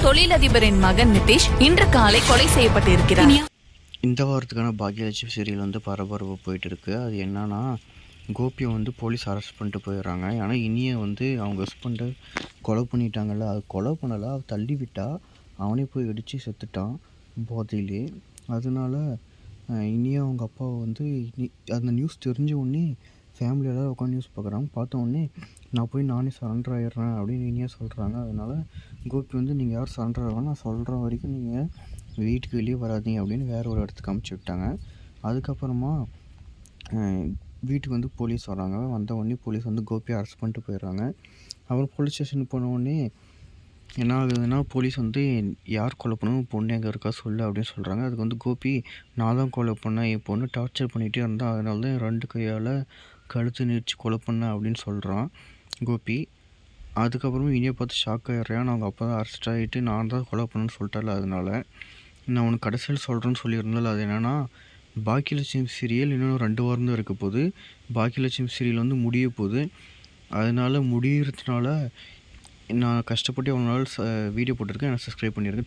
தொழிலதிபரின் மகன் நிதிஷ் இன்று காலை கொலை செய்யப்பட்டிருக்கிறார். இந்த வாரத்துக்கான பாக்யலட்சுமி சீரியல் வந்து பரபரப்பு போயிட்டு இருக்கு. அது என்னன்னா, கோபியை வந்து போலீஸ் அரெஸ்ட் பண்ணிட்டு போயிடுறாங்க. ஆனால் இனியை வந்து அவங்க ஹஸ்பண்டை கொலை பண்ணிட்டாங்கல்ல, அது கொலை பண்ணலை, அவள் தள்ளி விட்டா, அவனே போய் இடித்து செத்துட்டான் போதையிலே. அதனால இனியும் அவங்க அப்பாவை வந்து அந்த நியூஸ் தெரிஞ்ச உடனே ஃபேமிலி எல்லோரும் உட்காந்து நியூஸ் பார்க்குறாங்க. பார்த்த உடனே நான் போய் நானே சரண்டர் ஆகிடுறேன் அப்படின்னு இனியாக சொல்கிறாங்க. அதனால் கோபி வந்து நீங்கள் யார் சரண்டர் ஆகலாம், நான் சொல்கிற வரைக்கும் நீங்கள் வீட்டுக்கு வெளியே வராதீங்க அப்படின்னு வேறு ஒரு இடத்துக்கு அமுச்சு விட்டாங்க. அதுக்கப்புறமா வீட்டுக்கு வந்து போலீஸ் வராங்க. வந்த உடனே போலீஸ் வந்து கோபியை அரெஸ்ட் பண்ணிட்டு போயிடுறாங்க. அப்புறம் போலீஸ் ஸ்டேஷனுக்கு போன உடனே என்ன ஆகுதுன்னா, போலீஸ் வந்து யார் கொலை பண்ணணும், பொண்ணு எங்கே இருக்கா சொல்லு அப்படின்னு சொல்கிறாங்க. அதுக்கு வந்து கோபி நான் தான் கொலை பண்ணேன், என் பொண்ணு டார்ச்சர் பண்ணிகிட்டே இருந்தால் அதனால தான் 2 கையால் கழுத்து நெரிச்சு கொலை பண்ணேன் அப்படின்னு சொல்கிறான் கோபி. அதுக்கப்புறமா இனியை பார்த்து ஷாக் ஆகிடுறேன். அவங்க அப்போ தான் அரெஸ்ட் ஆகிட்டு நான் தான் கொலை பண்ணேன்னு சொல்லிட்டால, அதனால நான் உனக்கு கடைசியில் சொல்கிறேன்னு சொல்லியிருந்தால. அது என்னென்னா, பாக்கியலட்சுமி சீரியல் இன்னும் 2 வாரம் தான் இருக்க போகுது. பாக்கியலட்சுமி சீரியல் வந்து முடிய போகுது. அதனால் முடிகிறதுனால நான் கஷ்டப்பட்டு அவ்வளோ நாள் வீடியோ போட்டிருக்கேன். எனக்கு சப்ஸ்கிரைப் பண்ணியிருக்கேன்.